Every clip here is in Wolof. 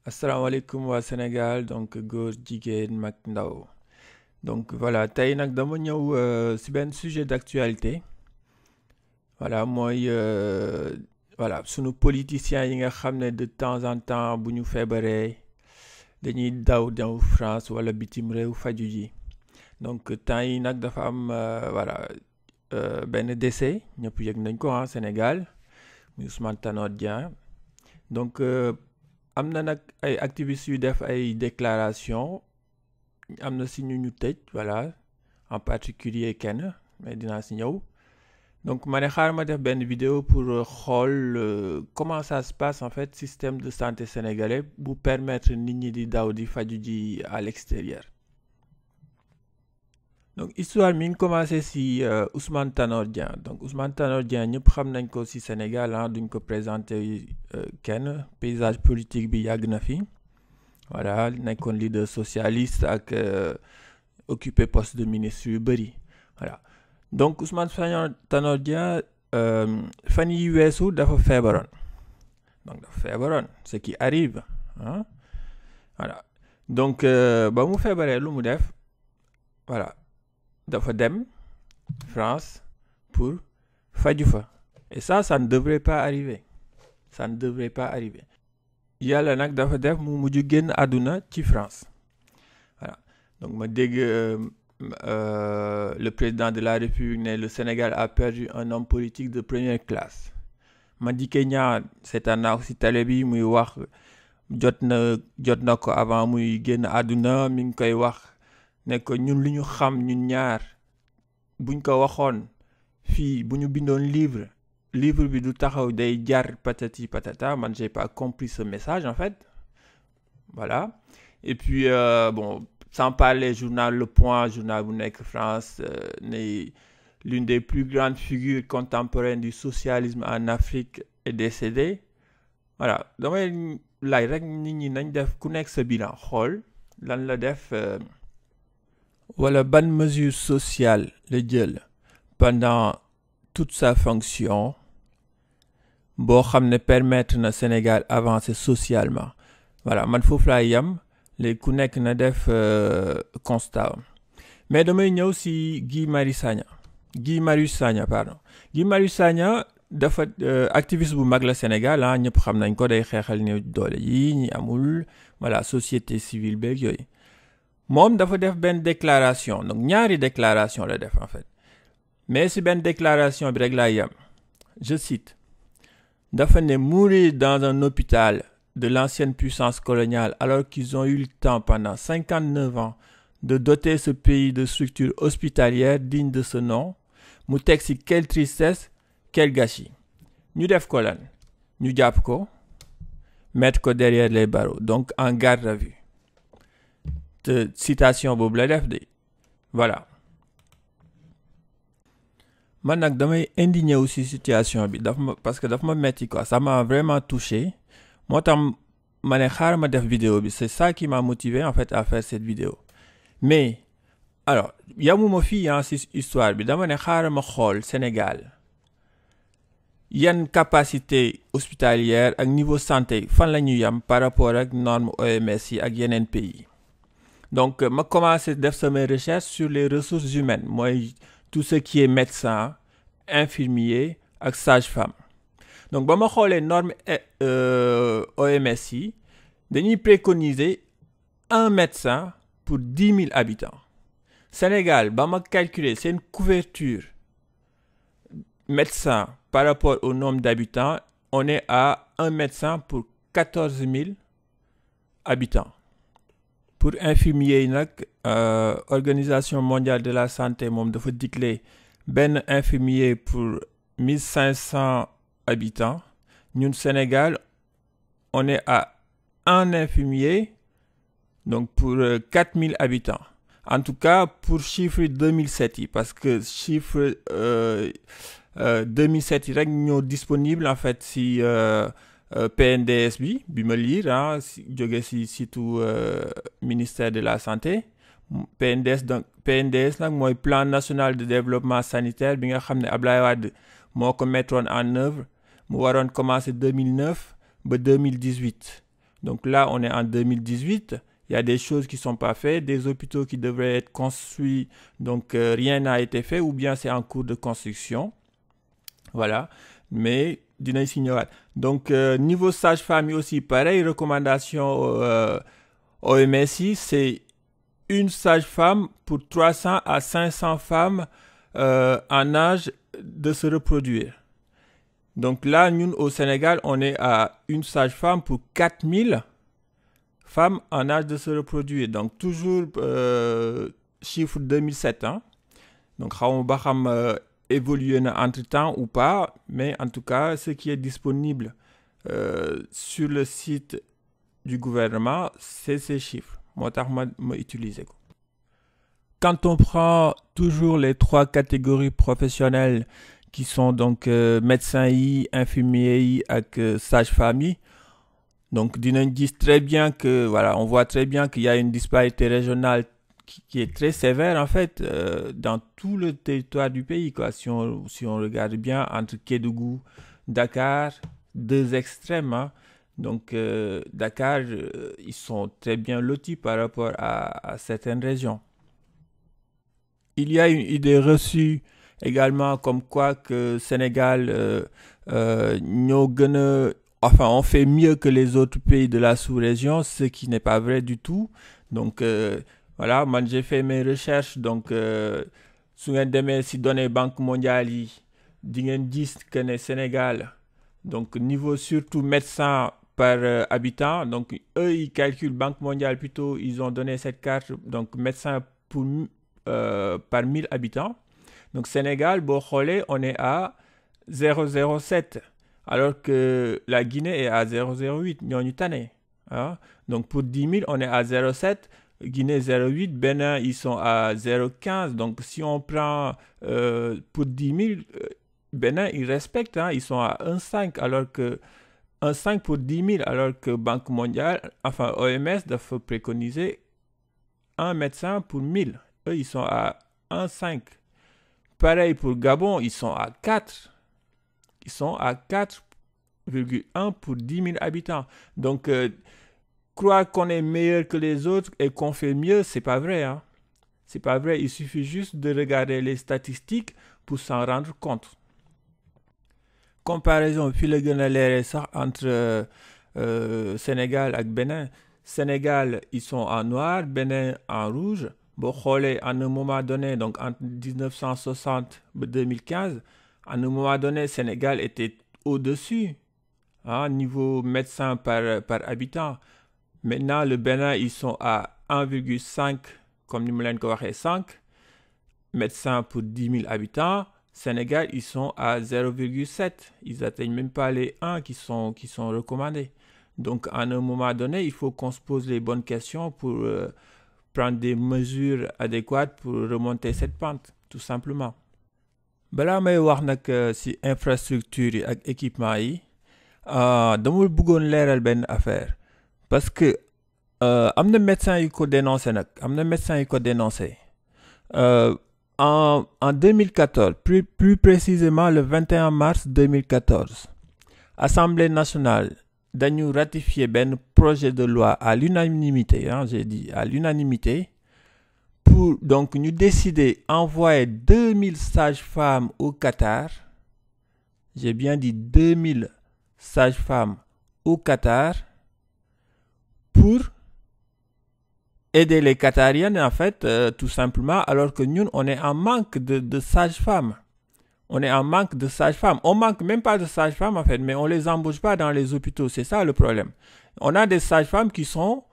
asalaamaaleykum waa Sénégal donc góor jigéen mag ndaw donc voilà tey nag dama ñëw si benn sujet d'actualité voilà mooy voilà sunu politiciens yi nga xam ne de temps en temps bu ñu feebaree dañuy daw France wala bitim réew faju ji donc temps yi nag dafa am voilà benn décès ñëpp yëg nañ ko Sénégal muy Ousmane Tanor Dieng donc am na nag ay activistes yu def ay déclaration am na si ñu tëj voilà en particulier kenn mais dinaa si ñëw donc ma ne xaaral ma def benn vidéo pour xool comment ça se passe en fait système de santé sénégalais bu permettre nit ñi di daw di faju ji à l'extérieur. Donc histoire mi ngi commencé si Ousmane Tanor Dieng donc Ousmane Tanor Dieng ñëpp xam nañ ko si Sénégal duñ ko présenté kenn paysage politique bi yàgg na fi voilà nekkoon leader socialiste ak occupé poste de ministre yu bëri voilà donc Ousmane Tanor Dieng fan yi weesu dafa feebaroon ce qui arrive voilà donc ba mu feebaree lu mu def voilà dafa dem France pour faju fa et ça ne devrait pas arriver yàlla nag dafa def mu mujj génn àdduna ci France voilà donc ma dégg le président de la République ne le Sénégal a perdu un homme politique de première classe Madické Niang seetaan naa ko ci télé bi muy wax jot na ko avant muy génn àdduna mi ngi koy wax ne ko ñun li ñu xam ñun ñaar buñ ko waxoon fii bu ñu bindoon livre bi du taxaw day jar patati patata man j'ai pas compris ce message en fait voilà et puis bon sans parler journal Le Point journal bu nekk France ne l'une des plus grandes figures contemporaines du socialisme en Afrique est décédée voilà damay laaj rek nit ñi nañ def ku nekk sa bilan xool lan la def wala ban mesure sociale la jël pendant toute sa fonction boo xam ne permettre na Sénégal avancer socialement voilà man foofu laa yem léegi ku nekk na def constat mais damay ñëw si Guy Marius Sagna dafa activiste bu mag la Sénégal ñëpp xam nañ ko day xeexal néew doole yi ñi amul voilà société civile beeg yooyu moom dafa def benn déclaration donc ñaari déclaration la def en fait mais si benn déclaration bi rek laa yem je cite dafa ne mourir dans un hôpital de l'ancienne puissance coloniale alors qu'ils ont eu le temps pendant 59 ans de doter ce pays de structures hospitalières dignes de ce nom mu teg si quelle tristesse quel gâchis ñu def ko lan ñu jàpp ko mettre ko derrière les barreaux donc en garde à vue te citation boobu la def de voilà man nag damay indigné aussi situation bi parce que daf ma metti quoi ça m'a vraiment touché moo tax ma ne xaaral ma def vidéo bi c'est ça qui m'a motivé en fait à faire cette vidéo mais alors yamuma fii si histoire bi dama ne xaaral ma xool Sénégal yan capacité hospitalière ak niveau santé fan la ñu yam par rapport ak norme OMS yi ak yeneen pays donc ma commencé def samay recherches sur les ressources humaines mooy tout ce qui est médecin infirmier ak sage-femme donc ba ma xoolee norme OMS yi dañuy préconiser un médecin pour 10 000 habitants Sénégal ba ma calculer seen couverture médecin par rapport au nombre d'habitants on est à un médecin pour 14 000 habitants pour infirmier yi nag Organisation mondiale de la santé moom dafa digle benn infirmier pour 1500 habitants ñun Sénégal on est à un infirmier donc pour 4000 habitants en tout cas pour chiffre 2007 yi parce que chiffre 2007 yi rek ñoo disponible en fait si PNDS bi ma lire jóge si surtout ministère de la santé PNDS nag mooy plan national de développement sanitaire bi nga xam ne Ablaye Wade moo ko mettroon en œuvre mu waroon commencer 2009 ba 2018 Donc là, on est en 2018. Il y a des choses qui ne sont pas faites, des hôpitaux qui devraient être construits, donc rien n'a été fait, ou bien c'est en cours de construction. Voilà. Mais dinañ si ñëwaat. Donc niveau sage-femme yi aussi pareil, recommandation OMS yi, c'est une sage-femme pour 300 à 500 femmes en âge de se reproduire. Donc là, nous, au Sénégal, on est à une sage-femme pour 4000 femmes en âge de se reproduire. Donc toujours chiffre 2007. Hein. Donc, xawma ba xam évolué entre-temps ou pas, mais en tout cas, ce qui est disponible sur le site du gouvernement, c'est ces chiffres. Moi, je utiliser. Quand on prend toujours les 3 catégories professionnelles qui sont donc médecins yi, infirmiers yi ak sage-femme yi, donc dinañ gis très bien que voilà, on voit très bien qu'il y a une disparité régionale qui est très sévère en fait dans tout le territoire du pays quoi. Si on regarde bien entre Kédougou, Dakar, 2 extrêmes. Hein. Donc Dakar, ils sont très bien lotis par rapport à certaines régions. Il y a une idée reçue également comme quoi que Sénégal on fait mieux que les autres pays de la sous-région, ce qui n'est pas vrai du tout. Donc voilà, moi j'ai fait mes recherches, donc su ngeen demee si données Banque mondiale yi di ngeen gis que ne Sénégal, donc niveau surtout médecins par habitant, donc eux ils calculent, Banque mondiale plutôt, ils ont donné cette carte, donc médecins par 1000 habitants. Donc Sénégal, on est à 0,07, alors que la Guinée est à 0,08. Hein? Donc pour 10 000, on est à 0,7. Guinée 0,8, Bénin, ils sont à 0,15. Donc si on prend pour 10 000, Bénin, ils respectent, hein, ils sont à 1,5, alors que 1,5 pour 10 000, alors que Banque mondiale, enfin OMS, doit préconiser un médecin pour 1000. Eux, ils sont à 1,5. Pareil pour Gabon, ils sont à 4. Ils sont à 4,1 pour 10 000 habitants. Donc, croire qu'on est meilleur que les autres et qu'on fait mieux, c'est pas vrai. Hein? C'est pas vrai. Il suffit juste de regarder les statistiques pour s'en rendre compte. Comparaison entre Sénégal et Bénin. Sénégal, ils sont en noir, Bénin en rouge. Bon, à un moment donné, donc entre 1960 et 2015, à un moment donné, Sénégal était au-dessus, hein, niveau médecin par habitant. Maintenant, le Bénin, ils sont à 1,5, comme nous l'avons dit, 5 médecins pour 10 000 habitants. Sénégal, ils sont à 0,7. Ils n'atteignent même pas les 1 qui sont recommandés. Donc, à un moment donné, il faut qu'on se pose les bonnes questions pour prendre des mesures adéquates pour remonter cette pente, tout simplement. Bala may wax nak si infrastructure yi ak équipement yi dama bëggoon leeral benn affaire parce que am na médecin yu ko dénoncé nag en 2014 plus précisément le 21 mars 2014 Assemblée nationale dañu ratifié benn projet de loi à l'unanimité, hein, j'ai dit à l'unanimité, pour donc nous décider envoyer 2000 sages-femmes au Qatar. J'ai bien dit 2000 sages-femmes au Qatar pour aider les Qatariennes en fait, tout simplement, alors que nous on est en manque de sages-femmes. On est en manque de sages-femmes. On manque même pas de sages-femmes en fait, mais on les embauche pas dans les hôpitaux. C'est ça le problème. On a des sages-femmes qui sont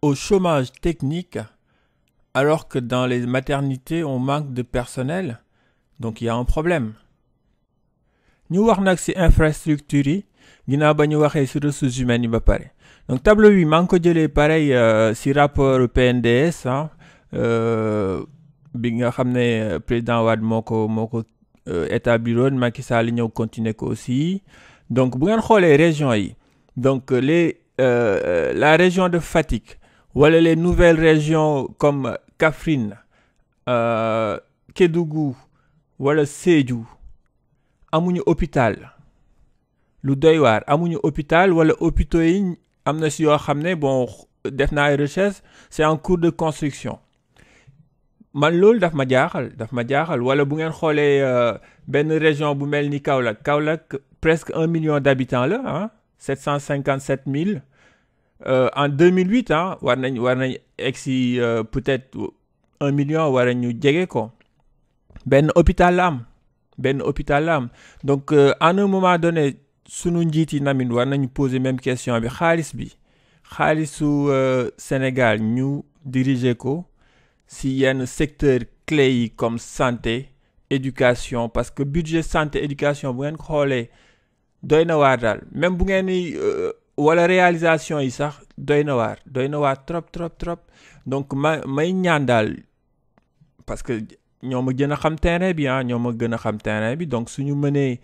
au chômage technique, alors que dans les maternités, on manque de personnel. Donc il y a un problème. Ñu wax nak ci infrastructure yi, ginaaw ba ñu waxee ci ressources humaines yi ba pare. Donc tableau bi maa ngi ko jëlee pareil ci rapport PNDS, hein, bi nga xam ne président Wade moo ko établiroon, Macky Sall ñëw continuer ko aussi. Donc bu ngeen xoolee région yi, donc la région de Fatick wala les nouvelles régions comme Kaffrine, Kédougou wala Sédhiou amuñu hôpital. Lu doy waar, amuñu hôpital wala hôpitaux yi am na si yoo xam ne bon def naa ay recherche c'est en cours de construction man loolu daf ma jaaxal wala bu ngeen xoolee benn région bu mel ni Kaolack presque 1 million d'habitants la ah 757 000 en 2008 ah war nañ egsi peut-être 1 million war ñu jege ko benn hôpital la am donc à un moment donné sunu njiit yi namit war nañu poser même question bi xaalisu Sénégal ñu diriger ko si yenn secteur clé yi comme santé éducation parce que budget santé éducation bu ngeen ko xoolee doy na waar daal même bu ngeen ni wala réalisation yi sax doy na waar trop donc may ñaan daal parce que ñoo ma gën a xam terrain bi donc suñu mënee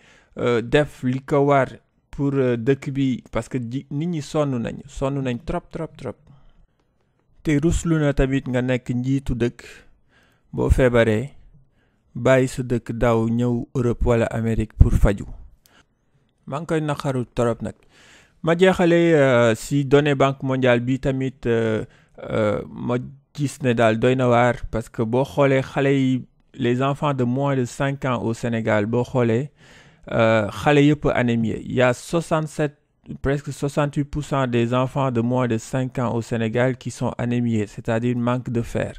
def li ko war pour dëkk bi parce que nit ñi sonn nañ trop te ruslu na tamit nga nekk njiitu dëkk boo feebaree bàyyi sa dëkk daw ñëw Europe wala Amérique pour faju maa ngi koy naqaru trop nag ma jeexalee si données Banque mondiale bi tamit ma gis ne daal doy na waar parce que boo xoolee xale yi les enfants de moins de 5 ans au Sénégal boo xoolee xale yëpp anémie il y a presque 68% des enfants de moins de 5 ans au Sénégal qui sont anémiés c'est-à-dire manque de fer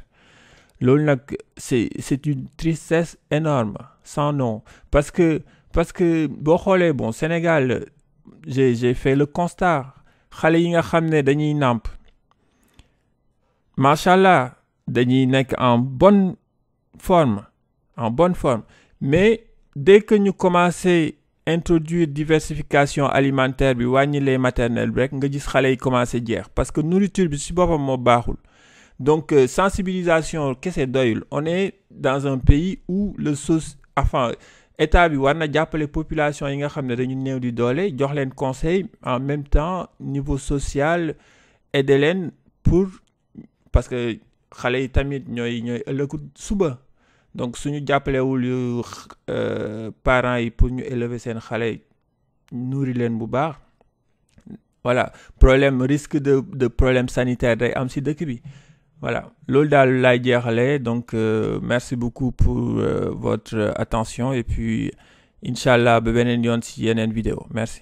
loolu nag c'est une tristesse énorme sans nom parce que boo xoolee bon Sénégal j'ai fait le constat xale yi nga xam ne dañuy nàmp machallah dañuy nekk en bonne forme mais dès que ñu commencé introduire diversification alimentaire bi wàññi lait maternel bi rek nga gis xale yi commencé jeex parce que nourriture bi si boppam moo baaxul donc sensibilisation kese doyul on est dans un pays où état bi war na jàppale population yi nga xam ne dañu néew di doole jox leen conseil en même temps niveau social aider leen parce que xale yi tamit ñooy ëllëgu suba donc suñu jàppalewul parents yi pour ñu élever seen xale nourri leen bu baax voilà risque de problème sanitaire day am si dëkk bi voilà loolu daal laay jeexalee donc merci beaucoup pour votre attention et puis inch'Allah ba beneen yoon si yeneen vidéo merci